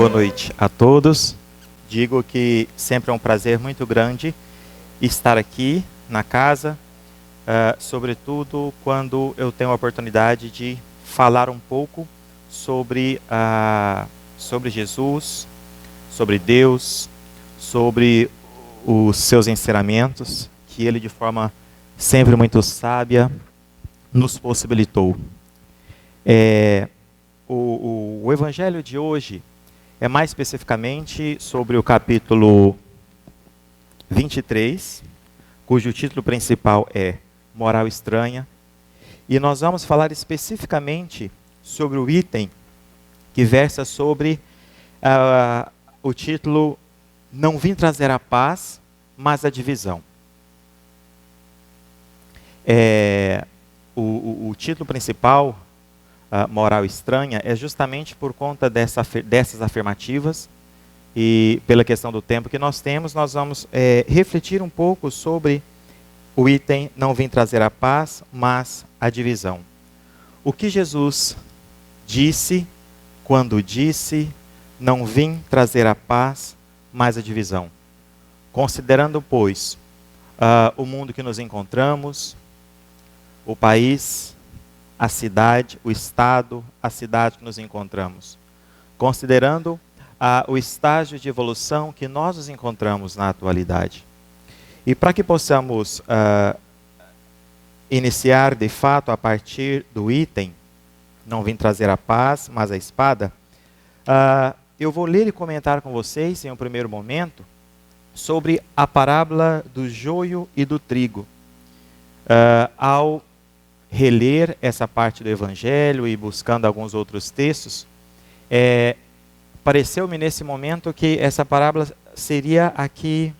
Boa noite a todos. Digo que sempre é um prazer muito grande estar aqui na casa, sobretudo quando eu tenho a oportunidade de falar um pouco sobre Jesus, sobre Deus, sobre os seus ensinamentos, que Ele de forma sempre muito sábia nos possibilitou. O Evangelho de hoje é mais especificamente sobre o capítulo 23, cujo título principal é Moral Estranha. E nós vamos falar especificamente sobre o item que versa sobre o título Não vim trazer a paz, mas a divisão. O título principal, Moral Estranha, é justamente por conta dessas afirmativas e pela questão do tempo que nós temos, nós vamos refletir um pouco sobre o item Não vim trazer a paz, mas a divisão. O que Jesus disse quando disse não vim trazer a paz, mas a divisão? Considerando, pois, o mundo que nos encontramos, o país, a cidade, o estado, a cidade que nos encontramos. Considerando o estágio de evolução que nós nos encontramos na atualidade. E para que possamos iniciar de fato a partir do item, não vim trazer a paz, mas a espada, eu vou ler e comentar com vocês em um primeiro momento sobre a parábola do joio e do trigo. Ao reler essa parte do Evangelho e buscando alguns outros textos, pareceu-me nesse momento que essa parábola seria a que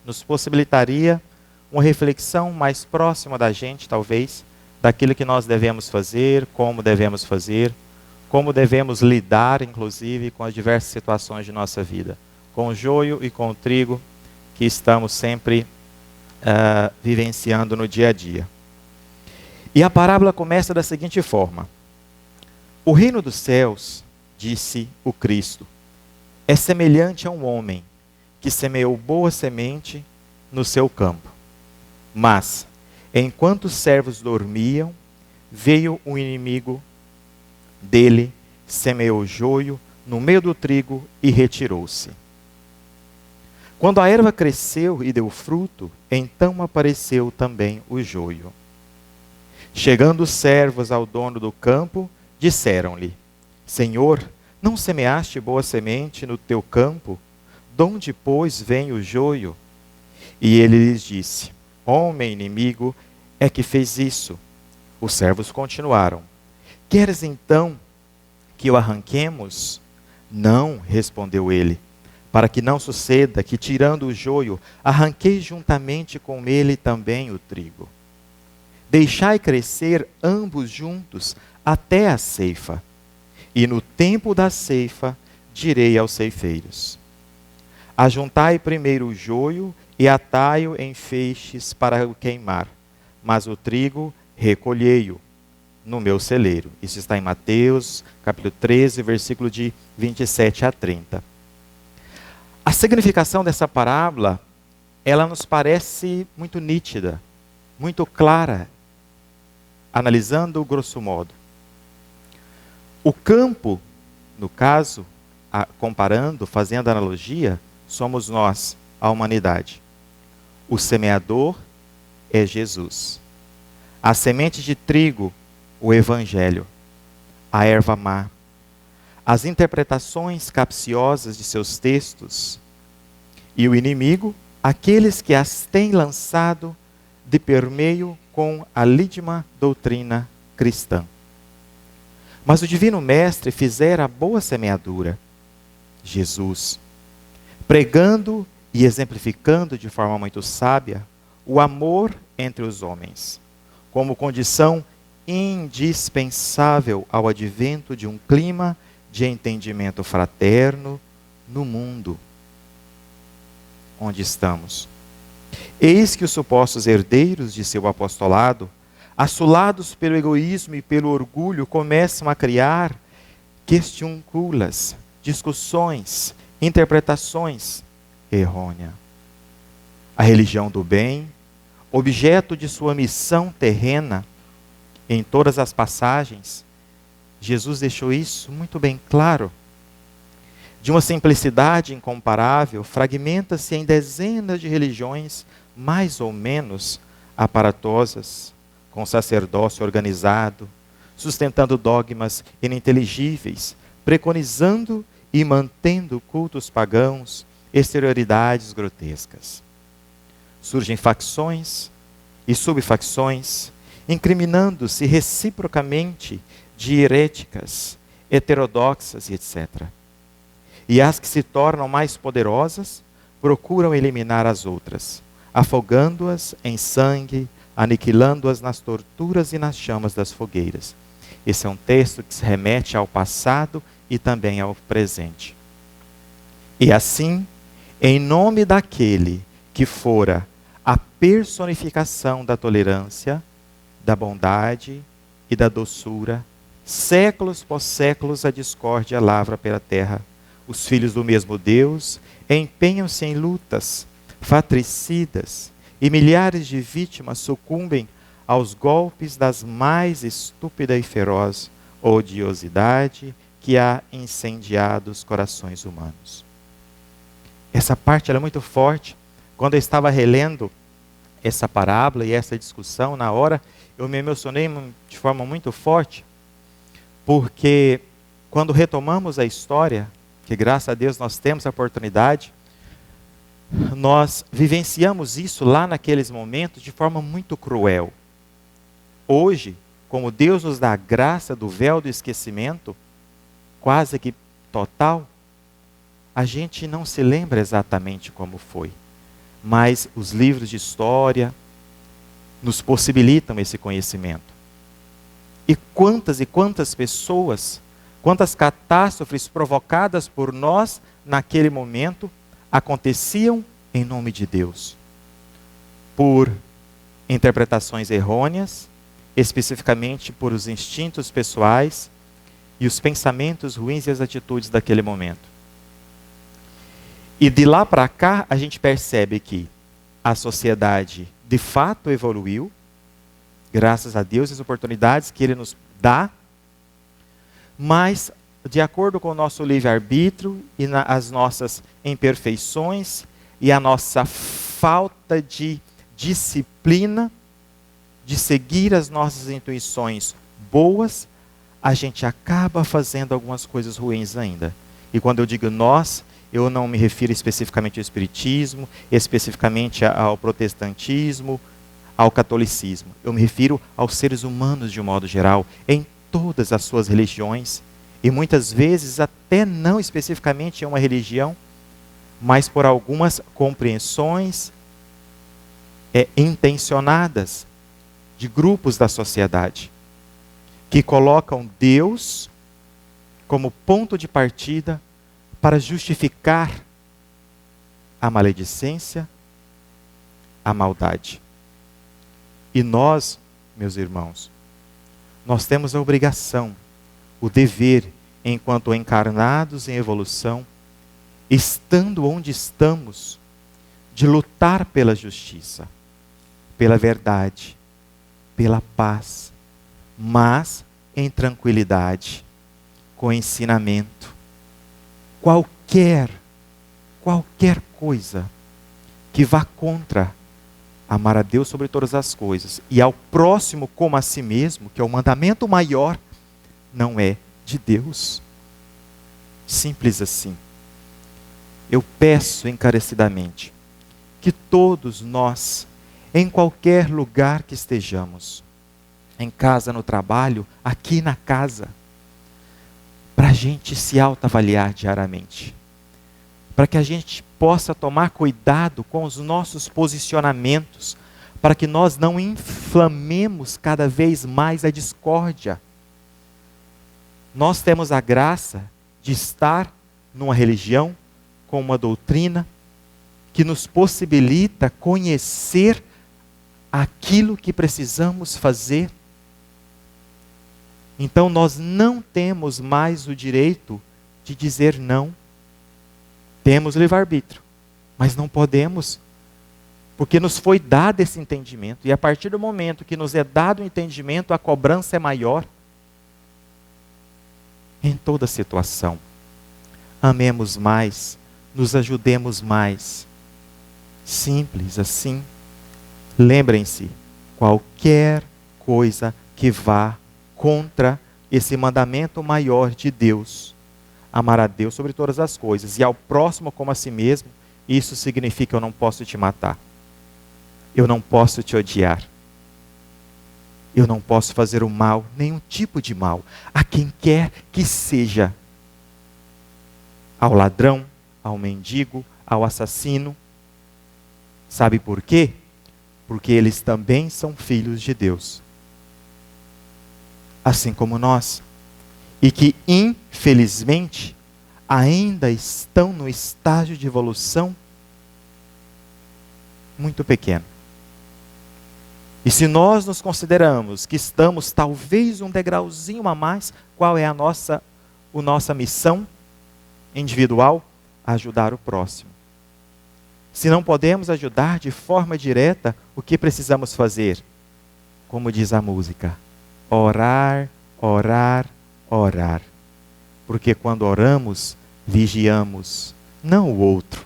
nos possibilitaria uma reflexão mais próxima da gente, talvez, daquilo que nós devemos fazer, como devemos lidar, inclusive, com as diversas situações de nossa vida, com o joio e com o trigo que estamos sempre vivenciando no dia a dia. E a parábola começa da seguinte forma: o reino dos céus, disse o Cristo, é semelhante a um homem que semeou boa semente no seu campo. Mas, enquanto os servos dormiam, veio um inimigo dele, semeou joio no meio do trigo e retirou-se. Quando a erva cresceu e deu fruto, então apareceu também o joio. Chegando os servos ao dono do campo, disseram-lhe: Senhor, não semeaste boa semente no teu campo? Donde, pois, vem o joio? E ele lhes disse: Homem inimigo é que fez isso. Os servos continuaram: Queres então que o arranquemos? Não, respondeu ele, para que não suceda que, tirando o joio, arranquei juntamente com ele também o trigo. Deixai crescer ambos juntos até a ceifa. E no tempo da ceifa direi aos ceifeiros: Ajuntai primeiro o joio e atai-o em feixes para o queimar, mas o trigo recolhei-o no meu celeiro. Isso está em Mateus, capítulo 13, versículo de 27 a 30. A significação dessa parábola, ela nos parece muito nítida, muito clara, analisando grosso modo. O campo, no caso, comparando, fazendo analogia, somos nós, a humanidade. O semeador é Jesus. A semente de trigo, o Evangelho. A erva má. As interpretações capciosas de seus textos. E o inimigo, aqueles que as têm lançado de permeio com a lídima doutrina cristã. Mas o Divino Mestre fizera a boa semeadura, Jesus, pregando e exemplificando de forma muito sábia o amor entre os homens, como condição indispensável ao advento de um clima de entendimento fraterno no mundo onde estamos. Eis que os supostos herdeiros de seu apostolado, assolados pelo egoísmo e pelo orgulho, começam a criar questiunculas, discussões, interpretações errôneas. A religião do bem, objeto de sua missão terrena, em todas as passagens, Jesus deixou isso muito bem claro. De uma simplicidade incomparável, fragmenta-se em dezenas de religiões mais ou menos aparatosas, com sacerdócio organizado, sustentando dogmas ininteligíveis, preconizando e mantendo cultos pagãos, exterioridades grotescas. Surgem facções e subfacções, incriminando-se reciprocamente de heréticas, heterodoxas e etc. E as que se tornam mais poderosas procuram eliminar as outras, afogando-as em sangue, aniquilando-as nas torturas e nas chamas das fogueiras. Esse é um texto que se remete ao passado e também ao presente. E assim, em nome daquele que fora a personificação da tolerância, da bondade e da doçura, séculos por séculos a discórdia lavra pela terra. Os filhos do mesmo Deus empenham-se em lutas fratricidas e milhares de vítimas sucumbem aos golpes das mais estúpida e feroz odiosidade que há incendiado os corações humanos. Essa parte é muito forte. Quando eu estava relendo essa parábola e essa discussão, na hora, eu me emocionei de forma muito forte, porque quando retomamos a história, que graças a Deus nós temos a oportunidade, nós vivenciamos isso lá naqueles momentos de forma muito cruel. Hoje, como Deus nos dá a graça do véu do esquecimento, quase que total, a gente não se lembra exatamente como foi. Mas os livros de história nos possibilitam esse conhecimento. E quantas pessoas, quantas catástrofes provocadas por nós naquele momento aconteciam em nome de Deus. Por interpretações errôneas, especificamente por os instintos pessoais e os pensamentos ruins e as atitudes daquele momento. E de lá para cá, a gente percebe que a sociedade de fato evoluiu, graças a Deus e as oportunidades que Ele nos dá, mas de acordo com o nosso livre-arbítrio e as nossas imperfeições e a nossa falta de disciplina, de seguir as nossas intuições boas, a gente acaba fazendo algumas coisas ruins ainda. E quando eu digo nós, eu não me refiro especificamente ao espiritismo, especificamente ao protestantismo, ao catolicismo. Eu me refiro aos seres humanos de um modo geral, em todas as suas religiões, e muitas vezes até não especificamente em uma religião, mas por algumas compreensões intencionadas de grupos da sociedade, que colocam Deus como ponto de partida para justificar a maledicência, a maldade. E nós, meus irmãos, nós temos a obrigação, o dever, enquanto encarnados em evolução, estando onde estamos, de lutar pela justiça, pela verdade, pela paz, mas em tranquilidade, com ensinamento. Qualquer coisa que vá contra amar a Deus sobre todas as coisas e ao próximo como a si mesmo, que é o mandamento maior, não é de Deus. Simples assim. Eu peço encarecidamente que todos nós, em qualquer lugar que estejamos, em casa, no trabalho, aqui na casa, para a gente se autoavaliar diariamente, para que a gente possa tomar cuidado com os nossos posicionamentos, para que nós não inflamemos cada vez mais a discórdia. Nós temos a graça de estar numa religião com uma doutrina que nos possibilita conhecer aquilo que precisamos fazer. Então nós não temos mais o direito de dizer não. Temos livre-arbítrio, mas não podemos, porque nos foi dado esse entendimento. E a partir do momento que nos é dado o entendimento, a cobrança é maior. Em toda situação, amemos mais, nos ajudemos mais. Simples assim. Lembrem-se, qualquer coisa que vá contra esse mandamento maior de Deus, amar a Deus sobre todas as coisas e ao próximo como a si mesmo, isso significa eu não posso te matar. Eu não posso te odiar. Eu não posso fazer o mal, nenhum tipo de mal, a quem quer que seja. Ao ladrão, ao mendigo, ao assassino. Sabe por quê? Porque eles também são filhos de Deus. Assim como nós. E que, infelizmente, ainda estão no estágio de evolução muito pequeno. E se nós nos consideramos que estamos talvez um degrauzinho a mais, qual é a nossa missão individual? Ajudar o próximo. Se não podemos ajudar de forma direta, o que precisamos fazer? Como diz a música, orar, orar, orar. Porque quando oramos, vigiamos, não o outro.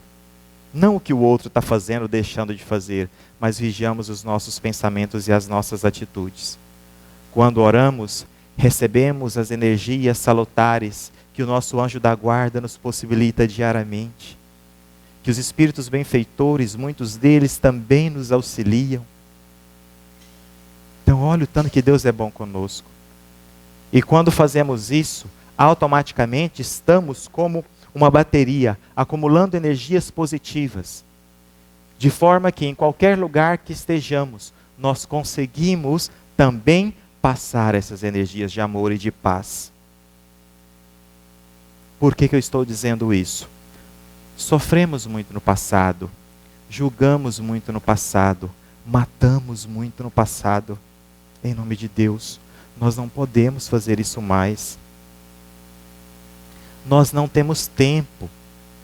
Não o que o outro está fazendo, deixando de fazer, mas vigiamos os nossos pensamentos e as nossas atitudes. Quando oramos, recebemos as energias salutares que o nosso anjo da guarda nos possibilita diariamente. Que os espíritos benfeitores, muitos deles também nos auxiliam. Então, olha o tanto que Deus é bom conosco. E quando fazemos isso, automaticamente estamos como uma bateria, acumulando energias positivas. De forma que em qualquer lugar que estejamos, nós conseguimos também passar essas energias de amor e de paz. Por que eu estou dizendo isso? Sofremos muito no passado, julgamos muito no passado, matamos muito no passado. Em nome de Deus, nós não podemos fazer isso mais. Nós não temos tempo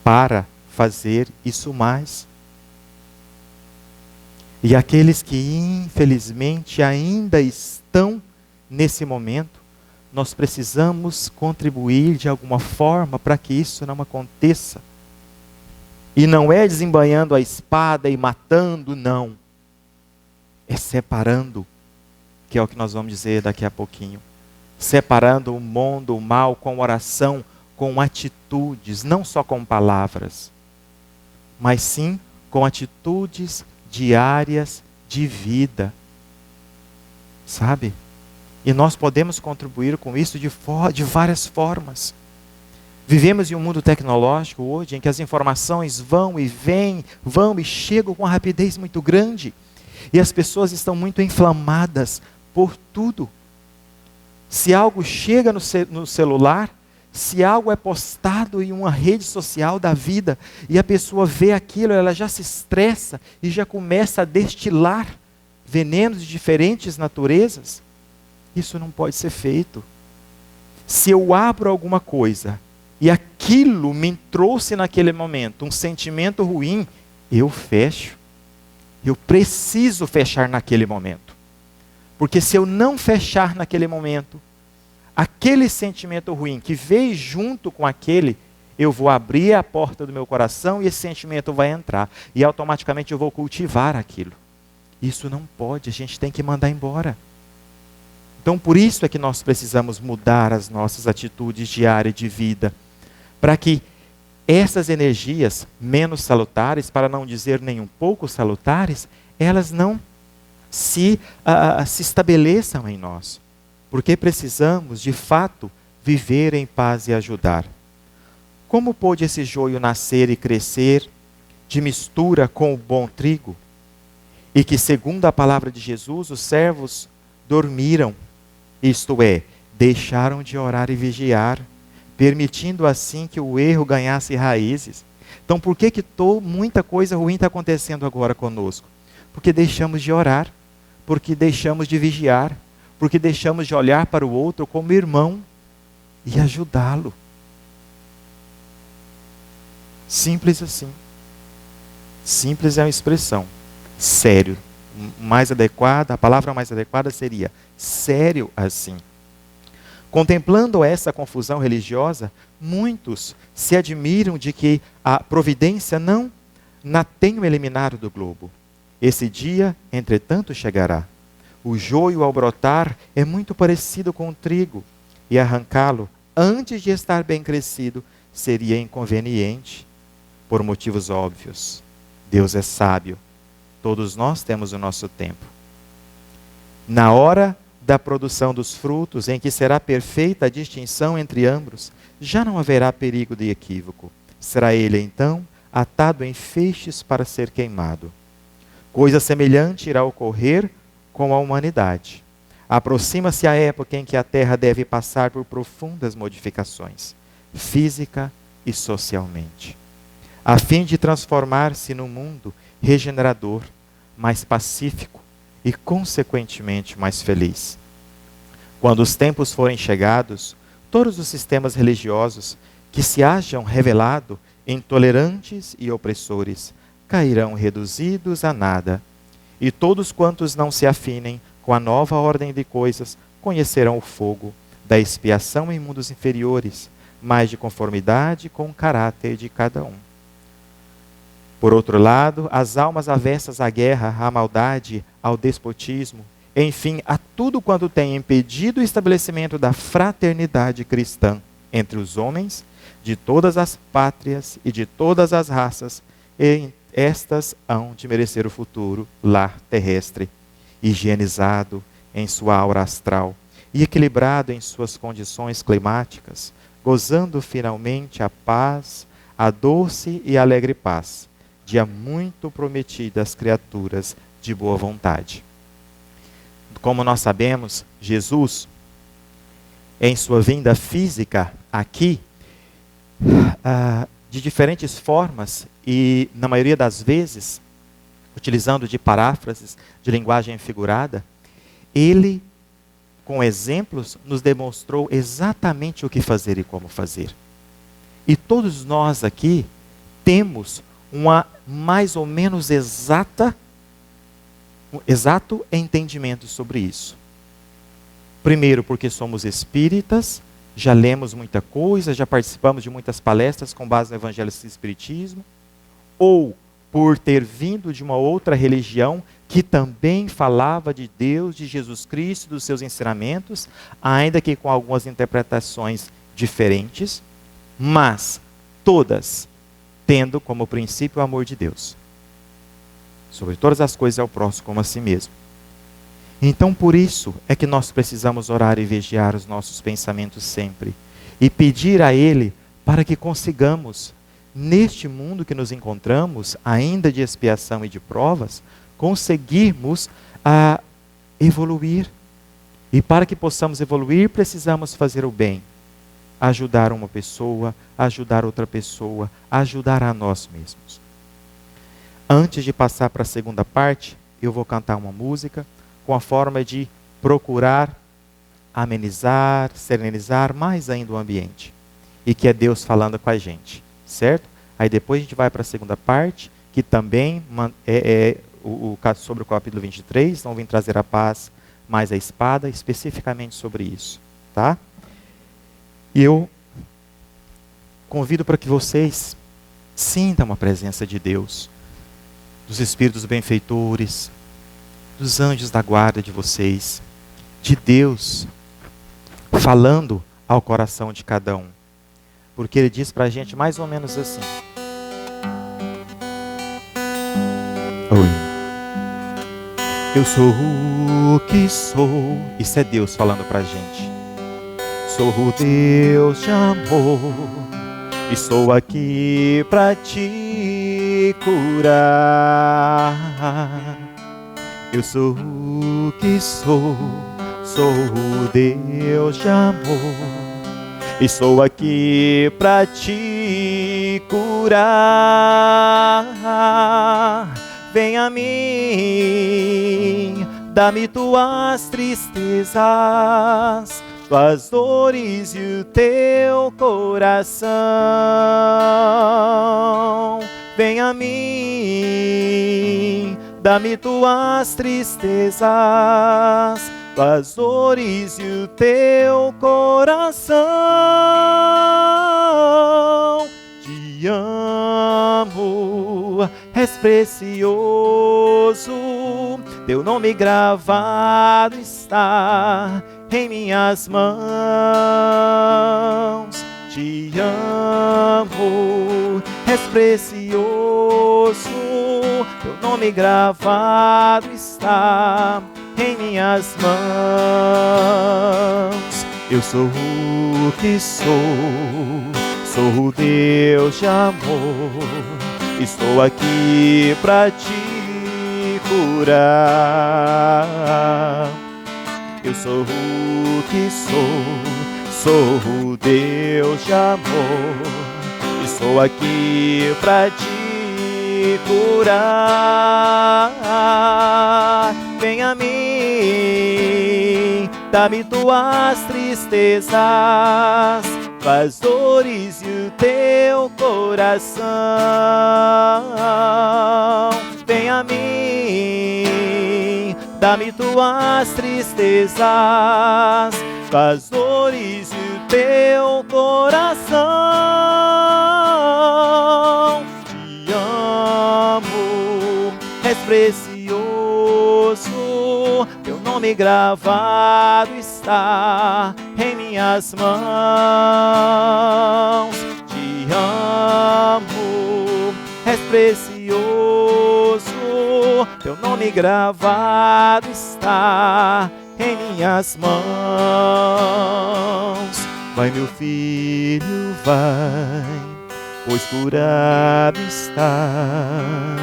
para fazer isso mais. E aqueles que infelizmente ainda estão nesse momento, nós precisamos contribuir de alguma forma para que isso não aconteça. E não é desembainhando a espada e matando, não. É separando, que é o que nós vamos dizer daqui a pouquinho. Separando o mundo, o mal, com oração, com atitudes, não só com palavras, mas sim com atitudes diárias de vida. Sabe? E nós podemos contribuir com isso de várias formas. Vivemos em um mundo tecnológico hoje em que as informações vão e vêm, vão e chegam com uma rapidez muito grande. E as pessoas estão muito inflamadas por tudo. Se algo chega no celular, se algo é postado em uma rede social da vida e a pessoa vê aquilo, ela já se estressa e já começa a destilar venenos de diferentes naturezas. Isso não pode ser feito. Se eu abro alguma coisa e aquilo me trouxe naquele momento um sentimento ruim, eu fecho. Eu preciso fechar naquele momento. Porque se eu não fechar naquele momento, aquele sentimento ruim que veio junto com aquele, eu vou abrir a porta do meu coração e esse sentimento vai entrar. E automaticamente eu vou cultivar aquilo. Isso não pode, a gente tem que mandar embora. Então por isso é que nós precisamos mudar as nossas atitudes diárias de vida. Para que essas energias menos salutares, para não dizer nem um pouco salutares, elas não se estabeleçam em nós. Porque precisamos, de fato, viver em paz e ajudar. Como pôde esse joio nascer e crescer de mistura com o bom trigo? E que, segundo a palavra de Jesus, os servos dormiram, isto é, deixaram de orar e vigiar, permitindo assim que o erro ganhasse raízes. Então, por que muita coisa ruim está acontecendo agora conosco? Porque deixamos de orar, porque deixamos de vigiar, porque deixamos de olhar para o outro como irmão e ajudá-lo. Simples assim. Simples é uma expressão. Sério. Mais adequada, a palavra mais adequada seria sério assim. Contemplando essa confusão religiosa, muitos se admiram de que a providência não na tenha eliminado do globo. Esse dia, entretanto, chegará. O joio, ao brotar, é muito parecido com o trigo, e arrancá-lo, antes de estar bem crescido, seria inconveniente, por motivos óbvios. Deus é sábio. Todos nós temos o nosso tempo. Na hora da produção dos frutos, em que será perfeita a distinção entre ambos, já não haverá perigo de equívoco. Será ele, então, atado em feixes para ser queimado. Coisa semelhante irá ocorrer com a humanidade. Aproxima-se a época em que a Terra deve passar por profundas modificações, física e socialmente, a fim de transformar-se num mundo regenerador, mais pacífico e, consequentemente, mais feliz. Quando os tempos forem chegados, todos os sistemas religiosos que se hajam revelado intolerantes e opressores cairão reduzidos a nada, e todos quantos não se afinem com a nova ordem de coisas conhecerão o fogo da expiação em mundos inferiores, mais de conformidade com o caráter de cada um. Por outro lado, as almas avessas à guerra, à maldade, ao despotismo, enfim, a tudo quanto tem impedido o estabelecimento da fraternidade cristã entre os homens, de todas as pátrias e de todas as raças, e estas hão de merecer o futuro lar terrestre, higienizado em sua aura astral e equilibrado em suas condições climáticas, gozando finalmente a paz, a doce e alegre paz, de há muito prometida às criaturas de boa vontade. Como nós sabemos, Jesus, em sua vinda física aqui, de diferentes formas e, na maioria das vezes, utilizando de paráfrases de linguagem figurada, ele, com exemplos, nos demonstrou exatamente o que fazer e como fazer. E todos nós aqui temos uma mais ou menos exato entendimento sobre isso. Primeiro, porque somos espíritas, já lemos muita coisa, já participamos de muitas palestras com base no Evangelho e Espiritismo, ou por ter vindo de uma outra religião que também falava de Deus, de Jesus Cristo, dos seus ensinamentos, ainda que com algumas interpretações diferentes, mas todas tendo como princípio o amor de Deus. Sobre todas as coisas é o próximo como a si mesmo. Então, por isso é que nós precisamos orar e vigiar os nossos pensamentos sempre. E pedir a Ele para que consigamos, neste mundo que nos encontramos, ainda de expiação e de provas, conseguirmos evoluir. E para que possamos evoluir, precisamos fazer o bem. Ajudar uma pessoa, ajudar outra pessoa, ajudar a nós mesmos. Antes de passar para a segunda parte, eu vou cantar uma música com a forma de procurar amenizar, serenizar mais ainda o ambiente. E que é Deus falando com a gente, certo? Aí depois a gente vai para a segunda parte, que também é sobre o capítulo 23, então vim trazer a paz mais a espada, especificamente sobre isso, tá? E eu convido para que vocês sintam a presença de Deus, dos espíritos benfeitores, dos anjos da guarda de vocês, de Deus falando ao coração de cada um. Porque Ele diz para a gente mais ou menos assim: oi, eu sou o que sou. Isso é Deus falando para a gente. Sou o Deus de amor e estou aqui para te curar. Eu sou o que sou o Deus de amor e estou aqui para te curar. Vem a mim, dá-me tuas tristezas, tuas dores e o teu coração. Vem a mim, dá-me tuas tristezas, tuas dores e o teu coração. Te amo, és precioso, teu nome gravado está em minhas mãos. Te amo, és precioso, teu nome gravado está em minhas mãos. Eu sou o que sou o Deus de amor, estou aqui para te curar. Eu sou o que sou o Deus de amor, estou aqui para te curar. Vem a mim, dá-me tuas tristezas, tuas dores e o teu coração. Vem a mim, dá-me tuas tristezas, tuas dores e o teu coração. Te amo, és precioso, teu nome gravado está em minhas mãos. Te amo, és precioso, teu nome gravado está em minhas mãos. Vai, meu filho, vai, pois curado está.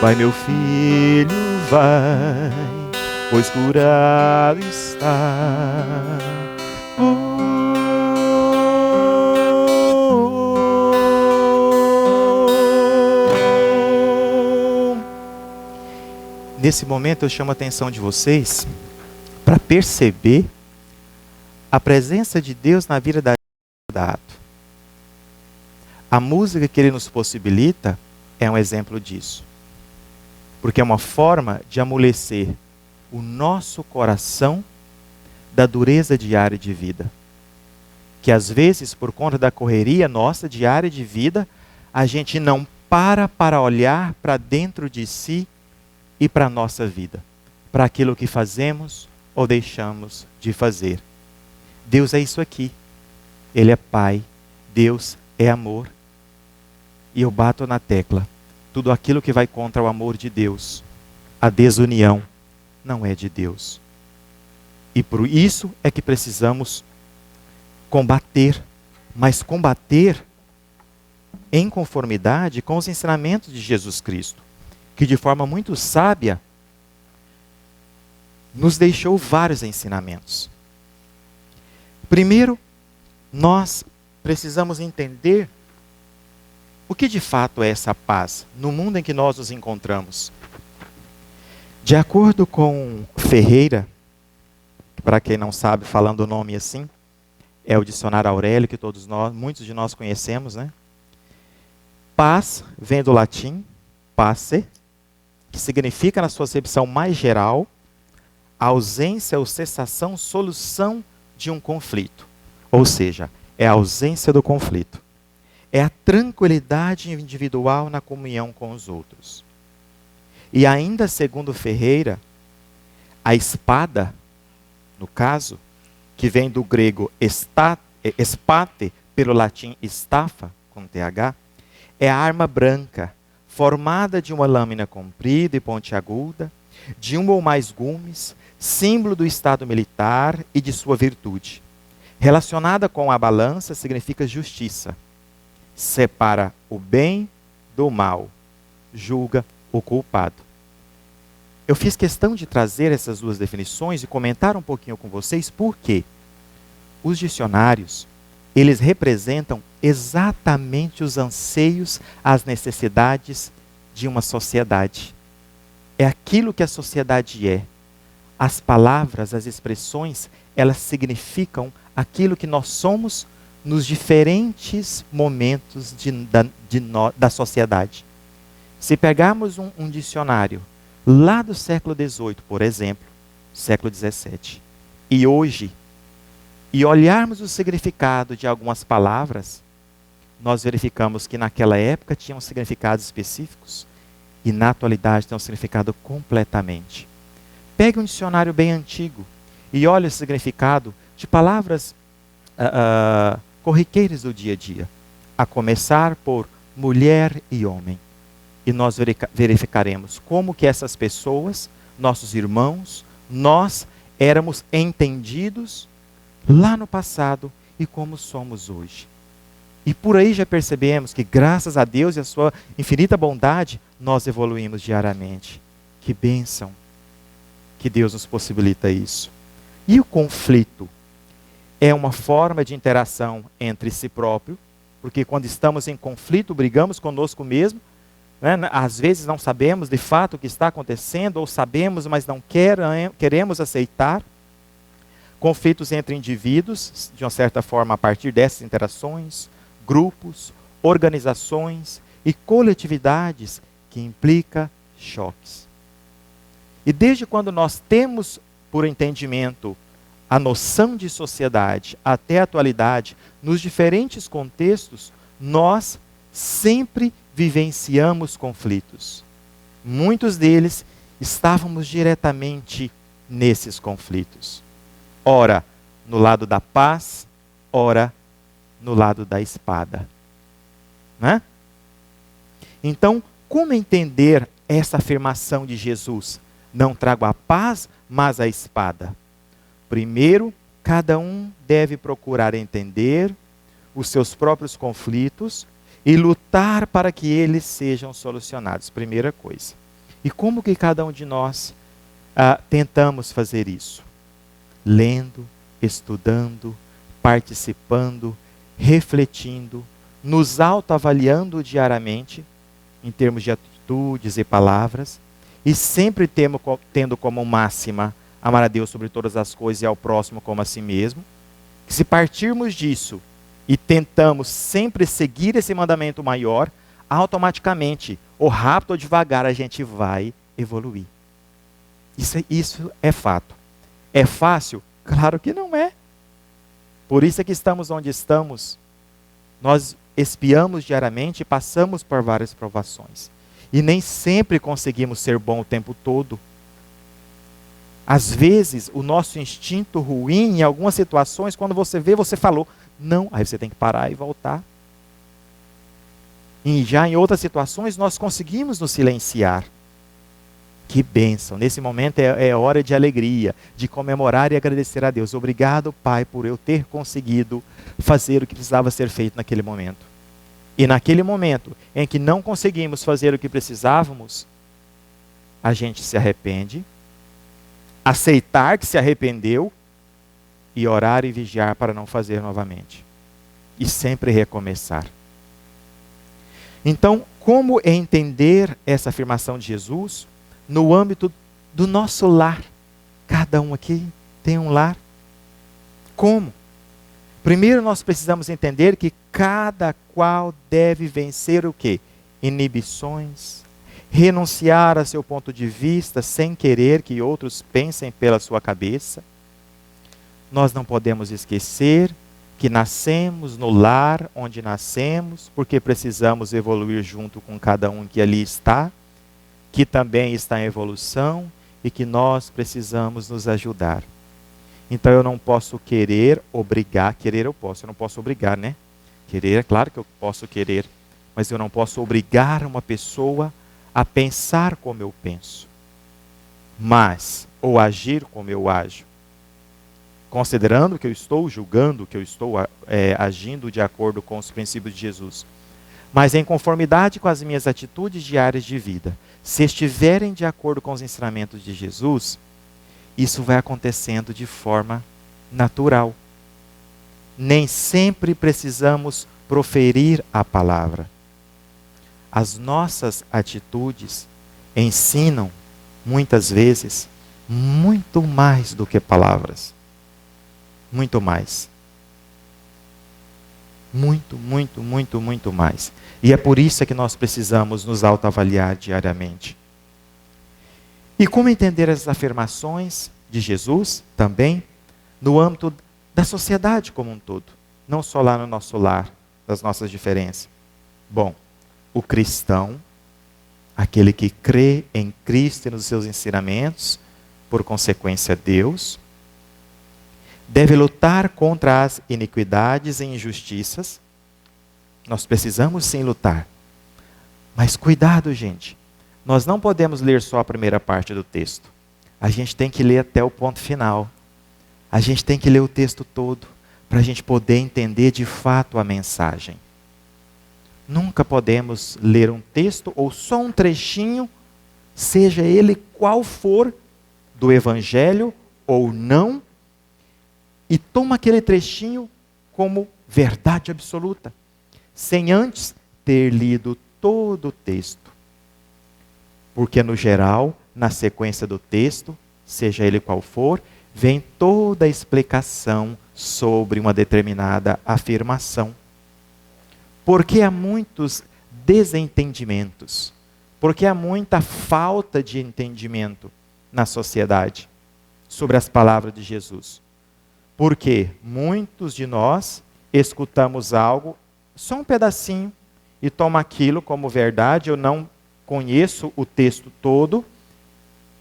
Vai, meu filho, vai, pois curado está. Nesse momento eu chamo a atenção de vocês para perceber a presença de Deus na vida da ato. A música que Ele nos possibilita é um exemplo disso. Porque é uma forma de amolecer o nosso coração da dureza diária de vida. Que às vezes, por conta da correria nossa diária de vida, a gente não para olhar para dentro de si e para a nossa vida, para aquilo que fazemos ou deixamos de fazer. Deus é isso aqui. Ele é Pai, Deus é amor. E eu bato na tecla. Tudo aquilo que vai contra o amor de Deus, a desunião, não é de Deus. E por isso é que precisamos combater, mas combater em conformidade com os ensinamentos de Jesus Cristo, que de forma muito sábia nos deixou vários ensinamentos. Primeiro, nós precisamos entender o que de fato é essa paz no mundo em que nós nos encontramos. De acordo com Ferreira, para quem não sabe, falando o nome assim, é o dicionário Aurélio que muitos de nós conhecemos, né? Paz vem do latim pace, que significa na sua acepção mais geral, a ausência ou cessação, solução de um conflito. Ou seja, é a ausência do conflito. É a tranquilidade individual na comunhão com os outros. E ainda segundo Ferreira, a espada, no caso, que vem do grego espate, pelo latim estafa, com TH, é a arma branca, formada de uma lâmina comprida e pontiaguda, de um ou mais gumes, símbolo do estado militar e de sua virtude. Relacionada com a balança, significa justiça. Separa o bem do mal, julga o culpado. Eu fiz questão de trazer essas duas definições e comentar um pouquinho com vocês, porque os dicionários, eles representam exatamente os anseios, as necessidades de uma sociedade. é aquilo que a sociedade é. As palavras, as expressões, elas significam aquilo que nós somos nos diferentes momentos da sociedade. Se pegarmos um dicionário lá do século XVIII, por exemplo, século XVII, e hoje, e olharmos o significado de algumas palavras, nós verificamos que naquela época tinham significados específicos e na atualidade tem um significado completamente. Pegue um dicionário bem antigo e olhe o significado de palavras corriqueiras do dia a dia, a começar por mulher e homem. E nós verificaremos como que essas pessoas, nossos irmãos, nós éramos entendidos lá no passado e como somos hoje. E por aí já percebemos que, graças a Deus e a sua infinita bondade, nós evoluímos diariamente. Que bênção que Deus nos possibilita isso. E o conflito é uma forma de interação entre si próprio, porque quando estamos em conflito, brigamos conosco mesmo, né? Às vezes não sabemos de fato o que está acontecendo, ou sabemos, mas não queremos aceitar. Conflitos entre indivíduos, de uma certa forma, a partir dessas interações, grupos, organizações e coletividades, que implica choques. E desde quando nós temos por entendimento a noção de sociedade até a atualidade, nos diferentes contextos, nós sempre vivenciamos conflitos. Muitos deles estávamos diretamente nesses conflitos. Ora no lado da paz, ora no lado da espada. Né? Então, como entender essa afirmação de Jesus? Não trago a paz, mas a espada. Primeiro, cada um deve procurar entender os seus próprios conflitos e lutar para que eles sejam solucionados. Primeira coisa. E como que cada um de nós tentamos fazer isso? Lendo, estudando, participando, refletindo, nos autoavaliando diariamente, em termos de atitudes e palavras, e sempre tendo como máxima amar a Deus sobre todas as coisas e ao próximo como a si mesmo. Que se partirmos disso e tentamos sempre seguir esse mandamento maior, automaticamente, ou rápido ou devagar, a gente vai evoluir. Isso é fato. É fácil? Claro que não é. Por isso é que estamos onde estamos. Nós espiamos diariamente e passamos por várias provações. E nem sempre conseguimos ser bom o tempo todo. Às vezes, o nosso instinto ruim, em algumas situações, quando você vê, você falou, não, aí você tem que parar e voltar. E já em outras situações, nós conseguimos nos silenciar. Que bênção! Nesse momento é hora de alegria, de comemorar e agradecer a Deus. Obrigado, Pai, por eu ter conseguido fazer o que precisava ser feito naquele momento. E naquele momento em que não conseguimos fazer o que precisávamos, a gente se arrepende, aceitar que se arrependeu e orar e vigiar para não fazer novamente. E sempre recomeçar. Então, como entender essa afirmação de Jesus no âmbito do nosso lar? Cada um aqui tem um lar. Como? Primeiro nós precisamos entender que cada qual deve vencer o quê? Inibições, renunciar a seu ponto de vista sem querer que outros pensem pela sua cabeça. Nós não podemos esquecer que nascemos no lar onde nascemos, porque precisamos evoluir junto com cada um que ali está, que também está em evolução e que nós precisamos nos ajudar. Então eu não posso querer obrigar, querer eu posso, eu não posso obrigar, né? Querer, é claro que eu posso querer, mas eu não posso obrigar uma pessoa a pensar como eu penso, mas, ou agir como eu ajo, considerando que eu estou julgando, que eu estou agindo de acordo com os princípios de Jesus, mas em conformidade com as minhas atitudes diárias de vida, se estiverem de acordo com os ensinamentos de Jesus, isso vai acontecendo de forma natural. Nem sempre precisamos proferir a palavra. As nossas atitudes ensinam muitas vezes, muito mais do que palavras. Muito mais. Muito, muito, muito, muito mais. E é por isso que nós precisamos nos autoavaliar diariamente. E como entender as afirmações de Jesus também no âmbito da sociedade como um todo, não só lá no nosso lar, das nossas diferenças. Bom, o cristão, aquele que crê em Cristo e nos seus ensinamentos, por consequência Deus, deve lutar contra as iniquidades e injustiças. Nós precisamos sim lutar. Mas cuidado, gente. Nós não podemos ler só a primeira parte do texto. A gente tem que ler até o ponto final. A gente tem que ler o texto todo para a gente poder entender de fato a mensagem. Nunca podemos ler um texto ou só um trechinho, seja ele qual for, do Evangelho ou não, e toma aquele trechinho como verdade absoluta, sem antes ter lido todo o texto. Porque, no geral, na sequência do texto, seja ele qual for, vem toda a explicação sobre uma determinada afirmação. Porque há muitos desentendimentos, porque há muita falta de entendimento na sociedade sobre as palavras de Jesus. Porque muitos de nós escutamos algo, só um pedacinho, e toma aquilo como verdade. Eu não conheço o texto todo,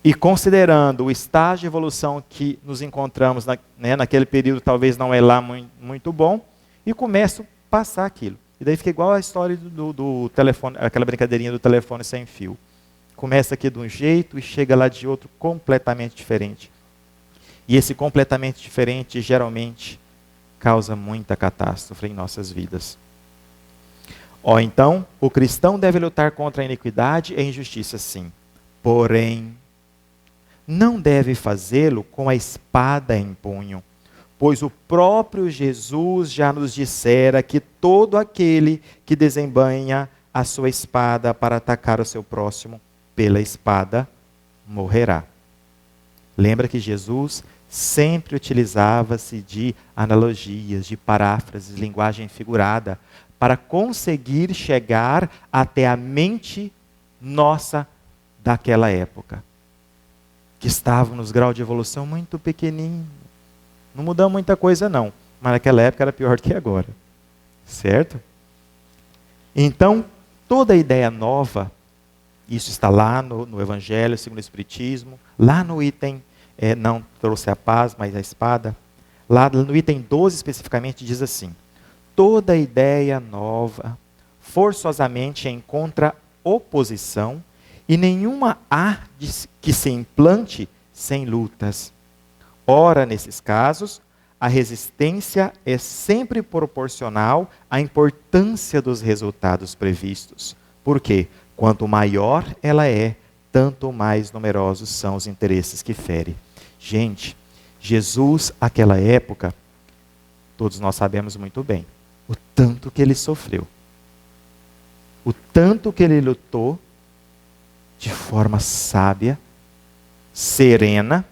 e considerando o estágio de evolução que nos encontramos naquele período, talvez não é lá muito bom, e começo a passar aquilo. E daí fica igual a história do telefone, aquela brincadeirinha do telefone sem fio. Começa aqui de um jeito e chega lá de outro completamente diferente. E esse completamente diferente geralmente causa muita catástrofe em nossas vidas. Então, o cristão deve lutar contra a iniquidade e a injustiça, sim. Porém, não deve fazê-lo com a espada em punho, pois o próprio Jesus já nos dissera que todo aquele que desembainha a sua espada para atacar o seu próximo, pela espada morrerá. Lembra que Jesus sempre utilizava-se de analogias, de paráfrases, linguagem figurada, para conseguir chegar até a mente nossa daquela época, que estava nos graus de evolução muito pequenininho. Não mudou muita coisa não, mas naquela época era pior do que agora, certo? Então, toda ideia nova, isso está lá no Evangelho segundo o Espiritismo, lá no item, não trouxe a paz, mas a espada, lá no item 12 especificamente diz assim: toda ideia nova forçosamente encontra oposição e nenhuma há que se implante sem lutas. Ora, nesses casos, a resistência é sempre proporcional à importância dos resultados previstos. Por quê? Quanto maior ela é, tanto mais numerosos são os interesses que fere. Gente, Jesus, naquela época, todos nós sabemos muito bem, o tanto que ele sofreu, o tanto que ele lutou de forma sábia, serena,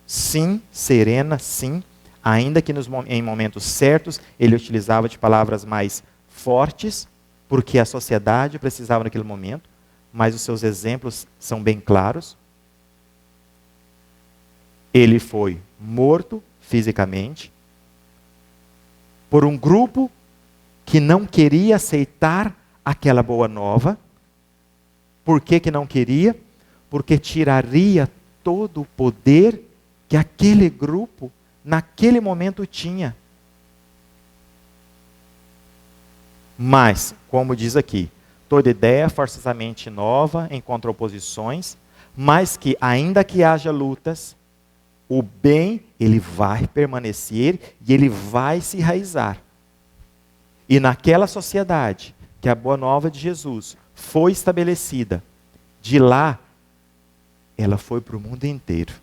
sim, ainda que em momentos certos ele utilizava de palavras mais fortes, porque a sociedade precisava naquele momento, mas os seus exemplos são bem claros. Ele foi morto fisicamente por um grupo que não queria aceitar aquela boa nova. Por que não queria? Porque tiraria todo o poder que aquele grupo, naquele momento, tinha. Mas, como diz aqui, toda ideia forçosamente nova encontra oposições, mas que, ainda que haja lutas, o bem, ele vai permanecer e ele vai se enraizar. E naquela sociedade que a boa nova de Jesus foi estabelecida, de lá, ela foi para o mundo inteiro.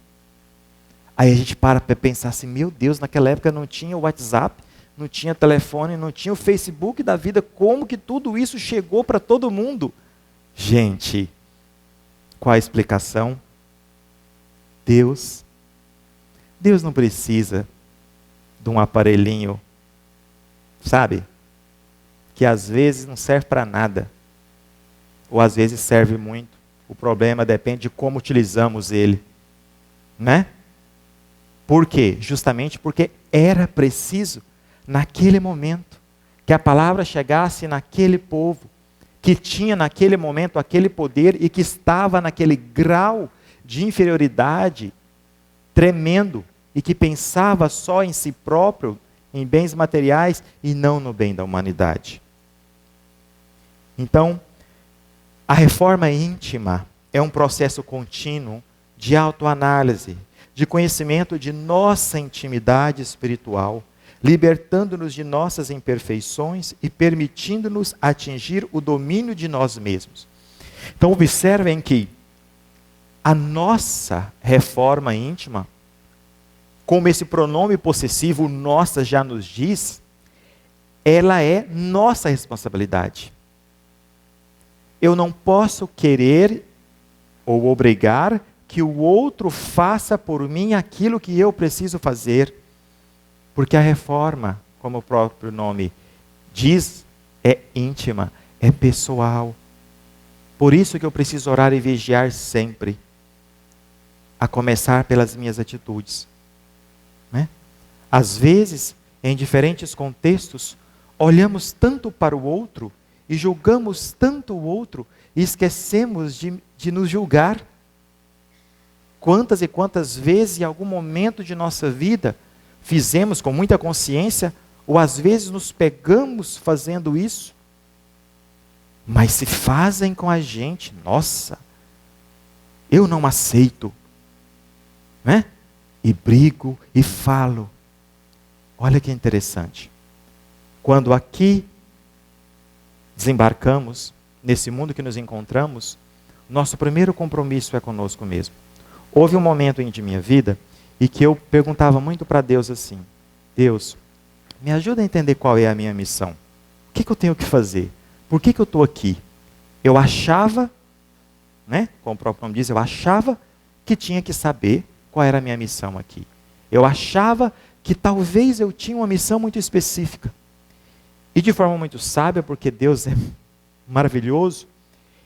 Aí a gente para pensar assim, meu Deus, naquela época não tinha o WhatsApp, não tinha telefone, não tinha o Facebook da vida, como que tudo isso chegou para todo mundo? Gente, qual a explicação? Deus não precisa de um aparelhinho, sabe? Que às vezes não serve para nada. Ou às vezes serve muito. O problema depende de como utilizamos ele. Né? Por quê? Justamente porque era preciso, naquele momento, que a palavra chegasse naquele povo, que tinha naquele momento aquele poder e que estava naquele grau de inferioridade tremendo e que pensava só em si próprio, em bens materiais e não no bem da humanidade. Então, a reforma íntima é um processo contínuo de autoanálise, de conhecimento de nossa intimidade espiritual, libertando-nos de nossas imperfeições e permitindo-nos atingir o domínio de nós mesmos. Então, observem que a nossa reforma íntima, como esse pronome possessivo nossa já nos diz, ela é nossa responsabilidade. Eu não posso querer ou obrigar que o outro faça por mim aquilo que eu preciso fazer. Porque a reforma, como o próprio nome diz, é íntima, é pessoal. Por isso que eu preciso orar e vigiar sempre. A começar pelas minhas atitudes. Né? Às vezes, em diferentes contextos, olhamos tanto para o outro e julgamos tanto o outro e esquecemos de nos julgar. Quantas e quantas vezes, em algum momento de nossa vida, fizemos com muita consciência, ou às vezes nos pegamos fazendo isso, mas se fazem com a gente, nossa, eu não aceito, né? E brigo e falo. Olha que interessante. Quando aqui desembarcamos, nesse mundo que nos encontramos, nosso primeiro compromisso é conosco mesmo. Houve um momento em minha vida e que eu perguntava muito para Deus assim: Deus, me ajuda a entender qual é a minha missão. O que eu tenho que fazer? Por que eu estou aqui? Eu achava, né, como o próprio nome diz, eu achava que tinha que saber qual era a minha missão aqui. Eu achava que talvez eu tinha uma missão muito específica. E de forma muito sábia, porque Deus é maravilhoso,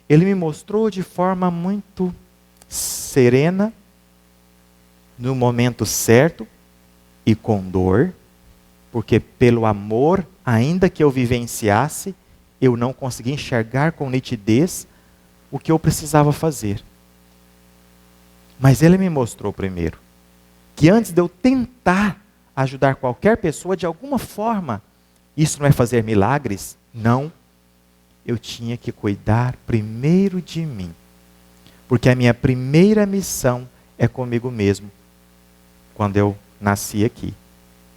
Ele me mostrou de forma muito serena, no momento certo e com dor, porque pelo amor, ainda que eu vivenciasse, eu não conseguia enxergar com nitidez o que eu precisava fazer. Mas Ele me mostrou primeiro que antes de eu tentar ajudar qualquer pessoa de alguma forma, isso não é fazer milagres? Não. Eu tinha que cuidar primeiro de mim. Porque a minha primeira missão é comigo mesmo. Quando eu nasci aqui.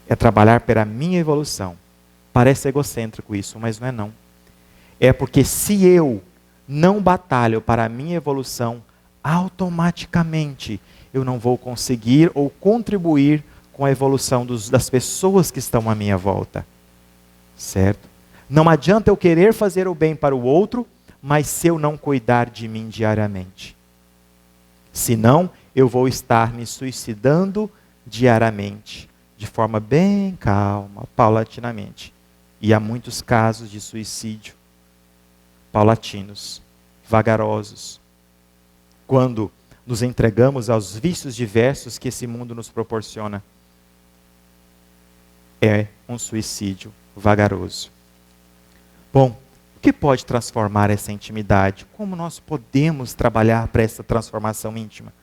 É trabalhar pela minha evolução. Parece egocêntrico isso, mas não é não. É porque se eu não batalho para a minha evolução, automaticamente eu não vou conseguir ou contribuir com a evolução das pessoas que estão à minha volta. Certo? Não adianta eu querer fazer o bem para o outro, mas se eu não cuidar de mim diariamente. Senão, eu vou estar me suicidando diariamente, de forma bem calma, paulatinamente. E há muitos casos de suicídio paulatinos, vagarosos, quando nos entregamos aos vícios diversos que esse mundo nos proporciona. É um suicídio vagaroso. Bom, o que pode transformar essa intimidade? Como nós podemos trabalhar para essa transformação íntima?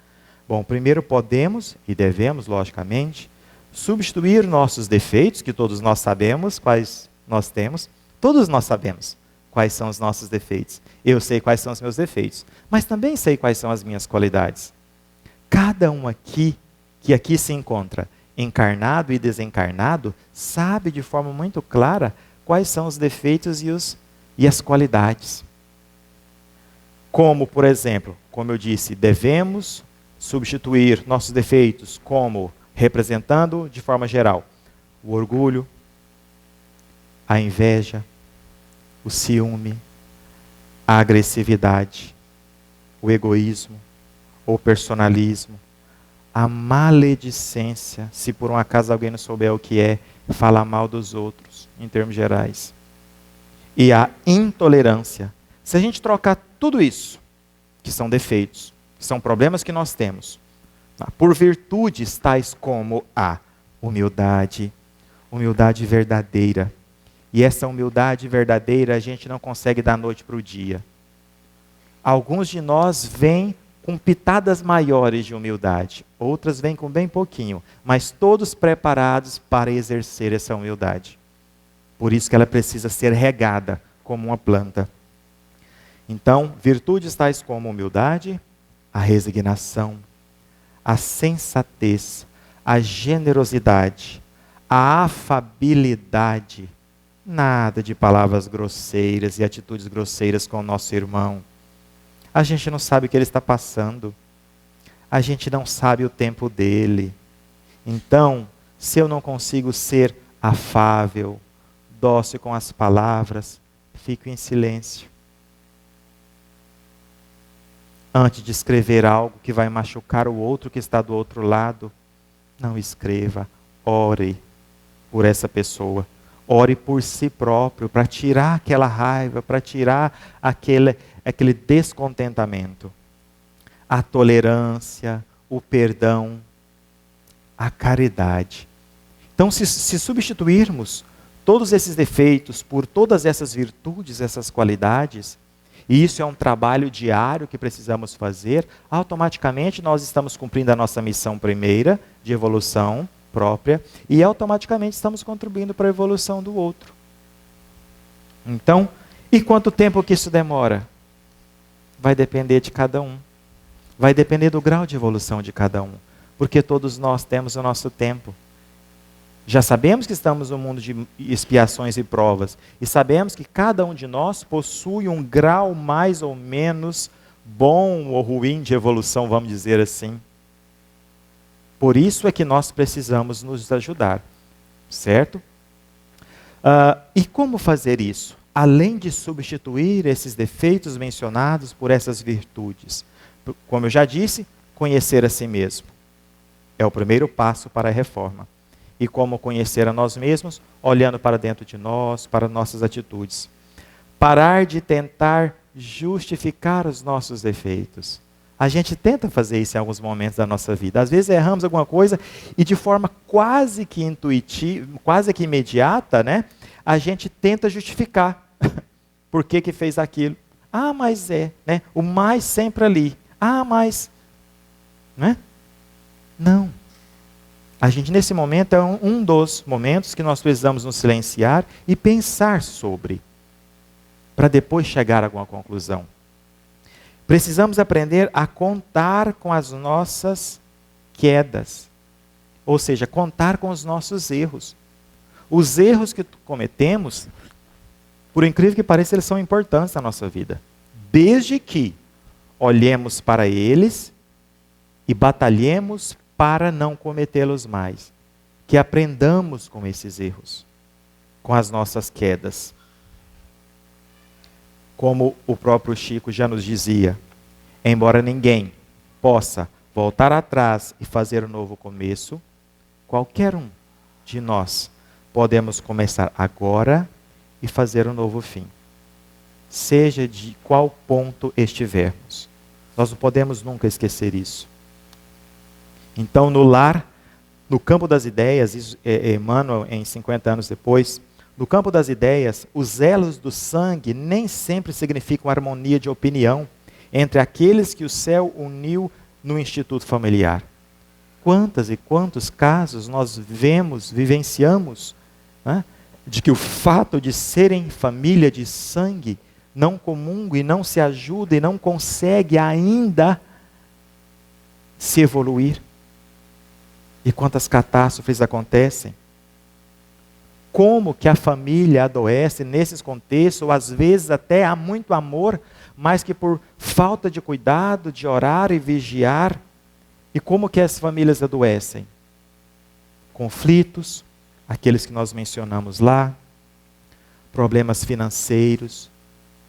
Bom, primeiro podemos e devemos, logicamente, substituir nossos defeitos, que todos nós sabemos quais nós temos. Todos nós sabemos quais são os nossos defeitos. Eu sei quais são os meus defeitos, mas também sei quais são as minhas qualidades. Cada um aqui, que aqui se encontra, encarnado e desencarnado, sabe de forma muito clara quais são os defeitos e as qualidades. Como, por exemplo, como eu disse, devemos substituir nossos defeitos como representando de forma geral o orgulho, a inveja, o ciúme, a agressividade, o egoísmo, o personalismo, A maledicência, se por um acaso alguém não souber o que é, falar mal dos outros, em termos gerais. E a intolerância. Se a gente trocar tudo isso, que são defeitos, que são problemas que nós temos, por virtudes tais como a humildade, humildade verdadeira. E essa humildade verdadeira a gente não consegue da noite para o dia. Alguns de nós vêm com pitadas maiores de humildade, outras vêm com bem pouquinho, mas todos preparados para exercer essa humildade. Por isso que ela precisa ser regada como uma planta. Então, virtudes tais como a humildade, a resignação, a sensatez, a generosidade, a afabilidade, nada de palavras grosseiras e atitudes grosseiras com o nosso irmão. A gente não sabe o que ele está passando. A gente não sabe o tempo dele. Então, se eu não consigo ser afável, dócil com as palavras, fico em silêncio. Antes de escrever algo que vai machucar o outro que está do outro lado, não escreva. Ore por essa pessoa. Ore por si próprio, para tirar aquela raiva, para tirar aquele descontentamento. A tolerância, o perdão, a caridade. Então, se substituirmos todos esses defeitos por todas essas virtudes, essas qualidades, e isso é um trabalho diário que precisamos fazer, automaticamente nós estamos cumprindo a nossa missão primeira, de evolução própria, e automaticamente estamos contribuindo para a evolução do outro. Então, e quanto tempo que isso demora? Vai depender de cada um. Vai depender do grau de evolução de cada um. Porque todos nós temos o nosso tempo. Já sabemos que estamos num mundo de expiações e provas. E sabemos que cada um de nós possui um grau mais ou menos bom ou ruim de evolução, vamos dizer assim. Por isso é que nós precisamos nos ajudar. Certo? E como fazer isso? Além de substituir esses defeitos mencionados por essas virtudes. Como eu já disse, conhecer a si mesmo. É o primeiro passo para a reforma. E como conhecer a nós mesmos? Olhando para dentro de nós, para nossas atitudes. Parar de tentar justificar os nossos defeitos. A gente tenta fazer isso em alguns momentos da nossa vida. Às vezes erramos alguma coisa e de forma quase que intuitiva, quase que imediata, né? A gente tenta justificar por que fez aquilo. Ah, mas né? O mais sempre ali. Ah, mas, né? Não. A gente nesse momento é um dos momentos que nós precisamos nos silenciar e pensar sobre, para depois chegar a alguma conclusão. Precisamos aprender a contar com as nossas quedas, ou seja, contar com os nossos erros. Os erros que cometemos, por incrível que pareça, eles são importantes na nossa vida. Desde que olhemos para eles e batalhemos para não cometê-los mais. Que aprendamos com esses erros, com as nossas quedas. Como o próprio Chico já nos dizia, embora ninguém possa voltar atrás e fazer um novo começo, qualquer um de nós podemos começar agora e fazer um novo fim. Seja de qual ponto estivermos. Nós não podemos nunca esquecer isso. Então, no lar, no campo das ideias, Emmanuel, em 50 anos depois, no campo das ideias, os elos do sangue nem sempre significam harmonia de opinião entre aqueles que o céu uniu no instituto familiar. Quantas e quantos casos nós vivenciamos, né, de que o fato de serem família de sangue não comunga e não se ajuda e não consegue ainda se evoluir. E quantas catástrofes acontecem? Como que a família adoece nesses contextos, ou às vezes até há muito amor, mas que por falta de cuidado, de orar e vigiar, e como que as famílias adoecem? Conflitos, aqueles que nós mencionamos lá, problemas financeiros,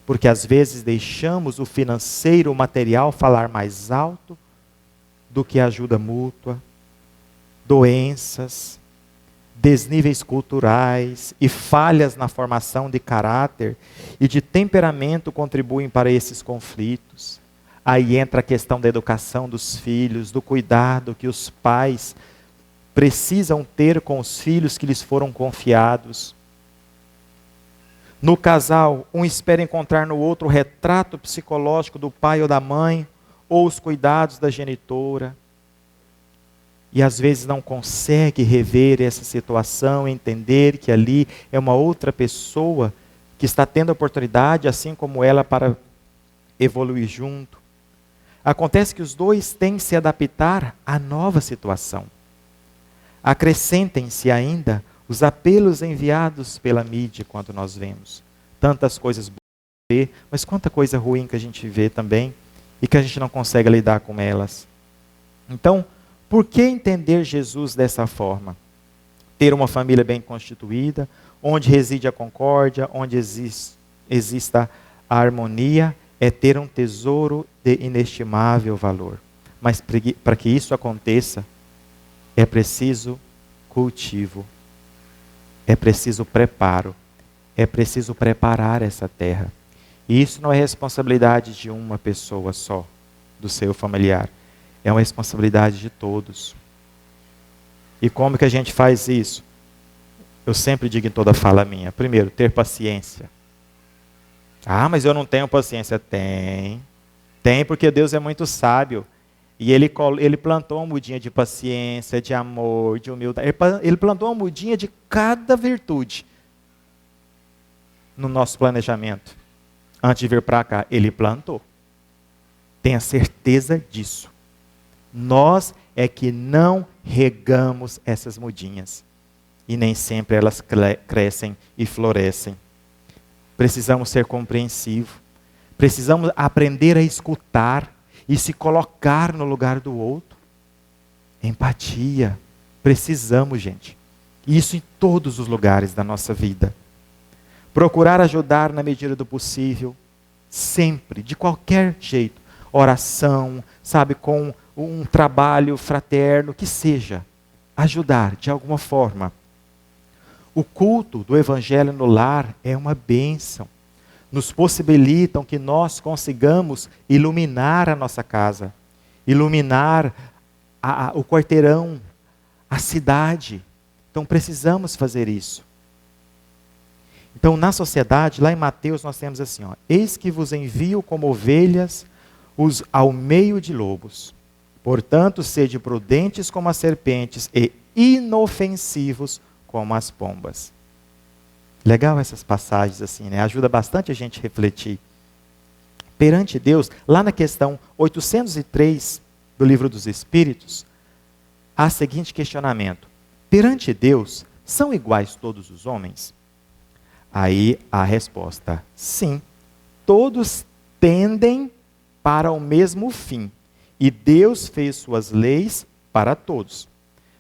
porque às vezes deixamos o financeiro, o material falar mais alto do que ajuda mútua, doenças, desníveis culturais e falhas na formação de caráter e de temperamento contribuem para esses conflitos. Aí entra a questão da educação dos filhos, do cuidado que os pais precisam ter com os filhos que lhes foram confiados. No casal, um espera encontrar no outro o retrato psicológico do pai ou da mãe, ou os cuidados da genitora. E às vezes não consegue rever essa situação, entender que ali é uma outra pessoa que está tendo a oportunidade, assim como ela, para evoluir junto. Acontece que os dois têm que se adaptar à nova situação. Acrescentem-se ainda os apelos enviados pela mídia quando nós vemos. Tantas coisas boas, mas quanta coisa ruim que a gente vê também e que a gente não consegue lidar com elas. Então, por que entender Jesus dessa forma? Ter uma família bem constituída, onde reside a concórdia, onde exista a harmonia, é ter um tesouro de inestimável valor. Mas para que isso aconteça, é preciso cultivo, é preciso preparo, é preciso preparar essa terra. E isso não é responsabilidade de uma pessoa só, do seu familiar. É uma responsabilidade de todos. E como que a gente faz isso? Eu sempre digo em toda fala minha. Primeiro, ter paciência. Ah, mas eu não tenho paciência. Tem. Tem porque Deus é muito sábio. E Ele plantou uma mudinha de paciência, de amor, de humildade. Ele plantou uma mudinha de cada virtude no nosso planejamento. Antes de vir para cá, Ele plantou. Tenha certeza disso. Nós é que não regamos essas mudinhas. E nem sempre elas crescem e florescem. Precisamos ser compreensivos. Precisamos aprender a escutar e se colocar no lugar do outro. Empatia. Precisamos, gente. Isso em todos os lugares da nossa vida. Procurar ajudar na medida do possível. Sempre, de qualquer jeito. Oração, sabe, com um trabalho fraterno, que seja. Ajudar de alguma forma. O culto do Evangelho no lar é uma bênção. Nos possibilitam que nós consigamos iluminar a nossa casa, iluminar o quarteirão, a cidade. Então precisamos fazer isso. Então na sociedade, lá em Mateus nós temos assim, ó, eis que vos envio como ovelhas ao meio de lobos. Portanto, sede prudentes como as serpentes e inofensivos como as pombas. Legal essas passagens assim, né? Ajuda bastante a gente a refletir. Perante Deus, lá na questão 803 do Livro dos Espíritos, há o seguinte questionamento. Perante Deus, são iguais todos os homens? Aí a resposta, sim. Todos tendem para o mesmo fim. E Deus fez suas leis para todos.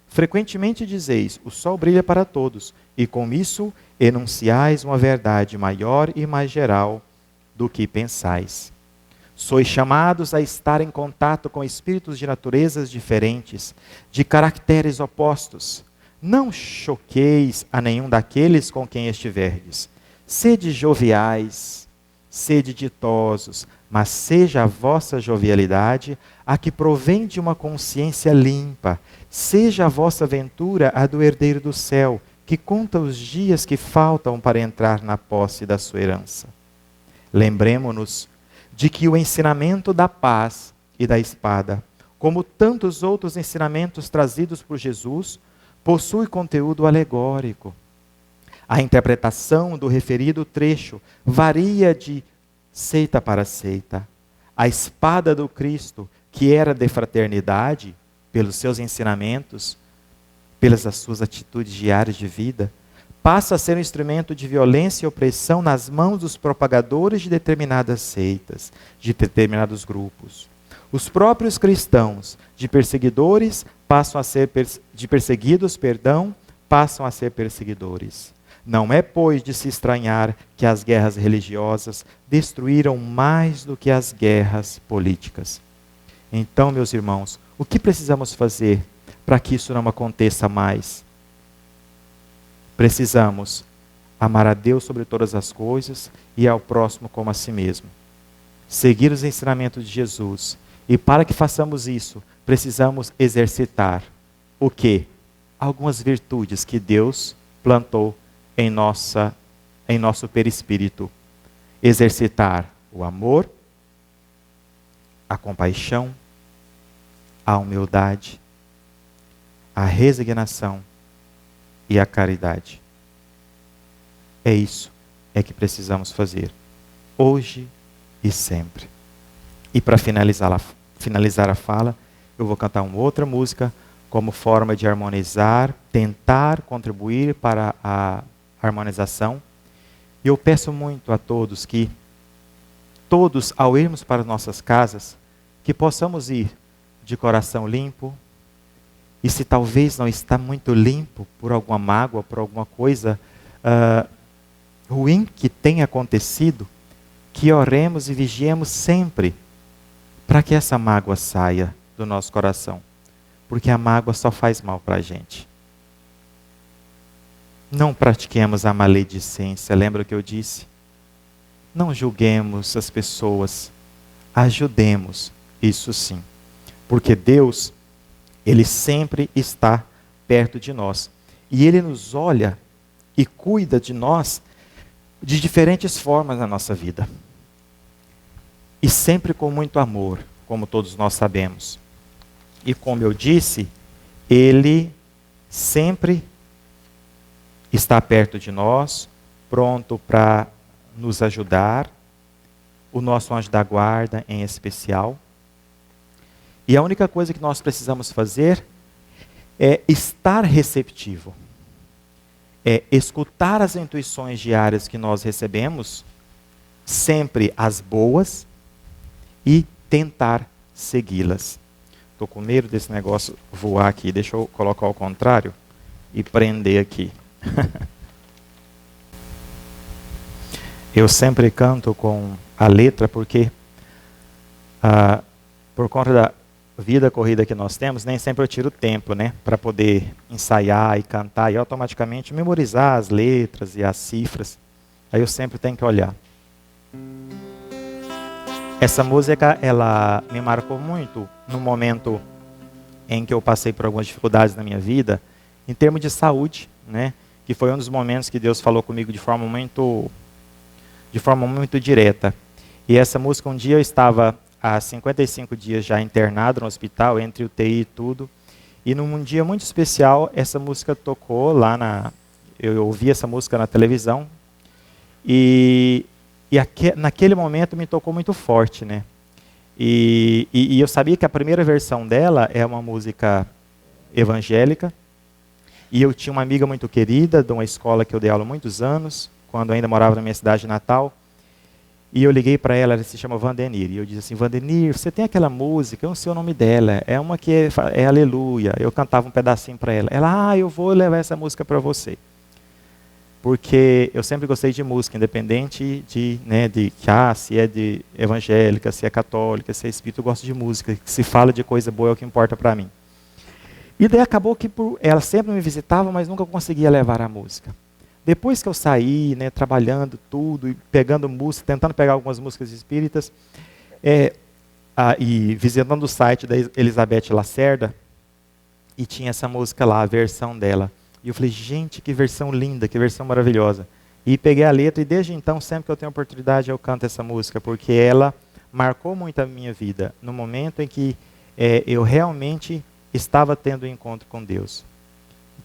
Frequentemente dizeis, o sol brilha para todos, e com isso enunciais uma verdade maior e mais geral do que pensais. Sois chamados a estar em contato com espíritos de naturezas diferentes, de caracteres opostos. Não choqueis a nenhum daqueles com quem estiverdes. Sede joviais, sede ditosos, mas seja a vossa jovialidade a que provém de uma consciência limpa. Seja a vossa ventura a do herdeiro do céu, que conta os dias que faltam para entrar na posse da sua herança. Lembremo-nos de que o ensinamento da paz e da espada, como tantos outros ensinamentos trazidos por Jesus, possui conteúdo alegórico. A interpretação do referido trecho varia de seita para seita. A espada do Cristo, que era de fraternidade, pelos seus ensinamentos, pelas suas atitudes diárias de vida, passa a ser um instrumento de violência e opressão nas mãos dos propagadores de determinadas seitas, de determinados grupos. Os próprios cristãos, de perseguidores, passam a ser passam a ser perseguidores. Não é, pois, de se estranhar que as guerras religiosas destruíram mais do que as guerras políticas. Então, meus irmãos, o que precisamos fazer para que isso não aconteça mais? Precisamos amar a Deus sobre todas as coisas e ao próximo como a si mesmo. Seguir os ensinamentos de Jesus. E para que façamos isso, precisamos exercitar o quê? Algumas virtudes que Deus plantou em nosso perispírito. Exercitar o amor, a compaixão, a humildade, a resignação e a caridade. É isso que precisamos fazer, hoje e sempre. E para finalizar a fala, eu vou cantar uma outra música como forma de harmonizar, tentar contribuir para a harmonização. E eu peço muito a todos que, todos ao irmos para nossas casas, que possamos ir de coração limpo. E se talvez não está muito limpo por alguma mágoa, por alguma coisa ruim que tenha acontecido, que oremos e vigiemos sempre para que essa mágoa saia do nosso coração. Porque a mágoa só faz mal para a gente. Não pratiquemos a maledicência, lembra o que eu disse? Não julguemos as pessoas, ajudemos, isso sim. Porque Deus, Ele sempre está perto de nós. E Ele nos olha e cuida de nós de diferentes formas na nossa vida. E sempre com muito amor, como todos nós sabemos. E como eu disse, Ele sempre está perto de nós, pronto para nos ajudar, o nosso anjo da guarda em especial. E a única coisa que nós precisamos fazer é estar receptivo. É escutar as intuições diárias que nós recebemos, sempre as boas, e tentar segui-las. Estou com medo desse negócio voar aqui. Deixa eu colocar ao contrário e prender aqui. Eu sempre canto com a letra porque, por conta da vida corrida que nós temos, nem sempre eu tiro tempo, né, para poder ensaiar e cantar e automaticamente memorizar as letras e as cifras. Aí eu sempre tenho que olhar. Essa música, ela me marcou muito no momento em que eu passei por algumas dificuldades na minha vida, em termos de saúde, né, que foi um dos momentos que Deus falou comigo de forma muito direta. E essa música, um dia eu estava há 55 dias já internado no hospital, entre UTI e tudo. E num dia muito especial, essa música tocou lá eu ouvi essa música na televisão. E naquele momento me tocou muito forte, né? E eu sabia que a primeira versão dela é uma música evangélica. E eu tinha uma amiga muito querida, de uma escola que eu dei aula há muitos anos, quando ainda morava na minha cidade natal. E eu liguei para ela, ela se chama Vandenir. E eu disse assim, Vandenir, você tem aquela música, eu não sei o nome dela, é uma que é Aleluia. Eu cantava um pedacinho para ela. Ela, eu vou levar essa música para você. Porque eu sempre gostei de música, independente de se é de evangélica, se é católica, se é espírita, eu gosto de música. Se fala de coisa boa é o que importa para mim. E daí acabou que ela sempre me visitava, mas nunca conseguia levar a música. Depois que eu saí, né, trabalhando tudo, e pegando música, tentando pegar algumas músicas espíritas, e visitando o site da Elizabeth Lacerda, e tinha essa música lá, a versão dela. E eu falei, gente, que versão linda, que versão maravilhosa. E peguei a letra, e desde então, sempre que eu tenho oportunidade, eu canto essa música, porque ela marcou muito a minha vida, no momento em que eu realmente estava tendo um encontro com Deus,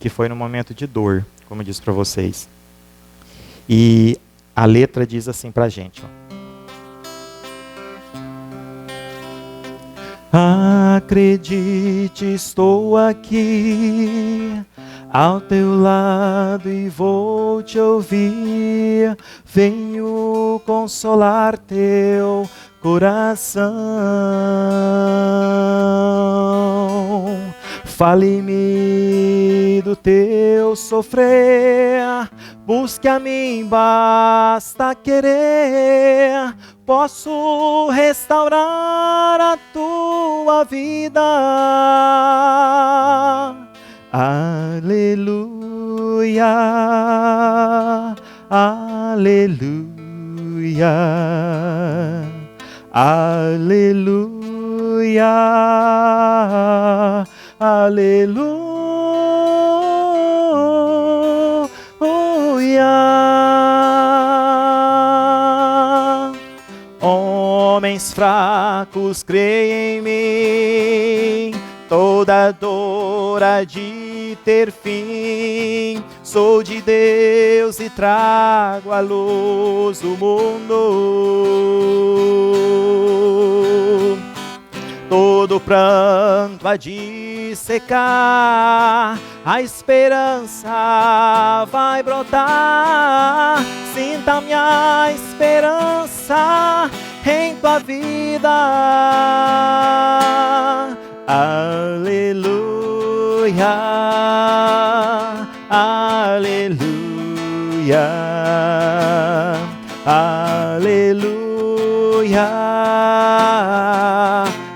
que foi no momento de dor, como eu disse para vocês. E a letra diz assim para a gente, Acredite, estou aqui ao teu lado e vou te ouvir. Venho consolar teu coração. Fale-me do teu sofrer, busque a mim, basta querer. Posso restaurar a tua vida. Aleluia, aleluia, aleluia, aleluia. Homens fracos creem em mim, toda dor há de ter fim. Sou de Deus e trago a luz do mundo. Todo pranto há de secar, a esperança vai brotar. Sinta minha esperança em tua vida. Aleluia, aleluia, aleluia,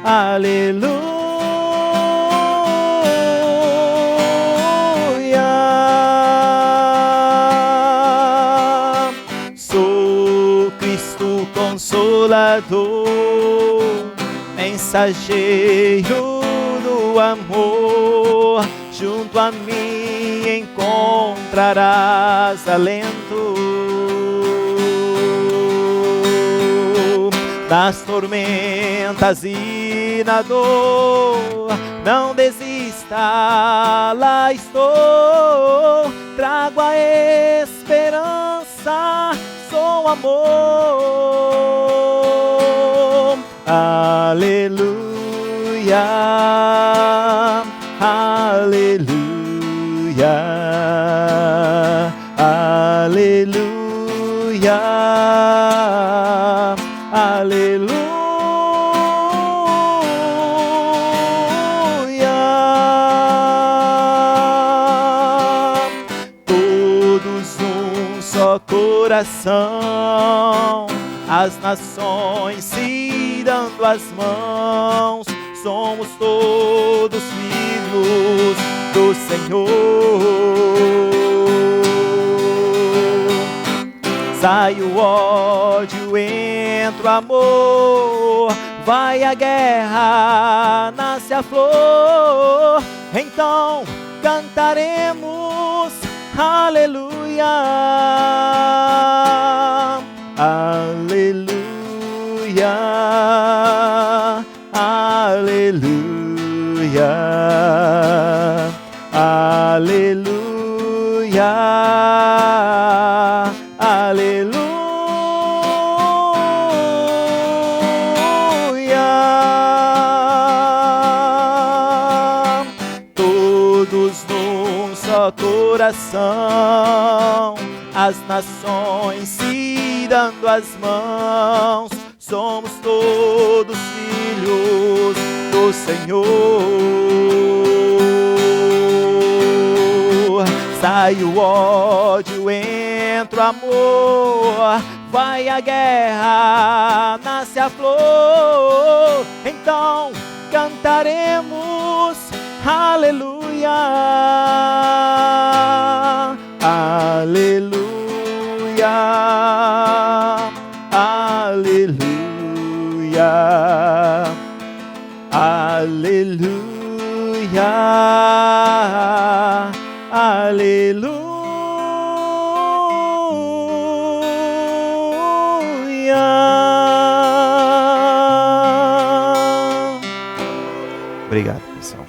aleluia. Sou Cristo Consolador, mensageiro do amor. Junto a mim encontrarás alento. Nas tormentas e na dor, não desista, lá estou. Trago a esperança, sou amor. Aleluia, aleluia, aleluia, aleluia. Todos um só coração, as nações se dando as mãos. Somos todos filhos do Senhor. Sai o ódio, entra o amor. Vai a guerra, nasce a flor. Então cantaremos aleluia, aleluia, aleluia, aleluia, aleluia. Todos num só coração, as nações se dando as mãos. Somos todos filhos do Senhor. Sai o ódio, entra o amor. Vai a guerra, nasce a flor. Então cantaremos aleluia, aleluia, aleluia, aleluia, aleluia. Obrigado, pessoal.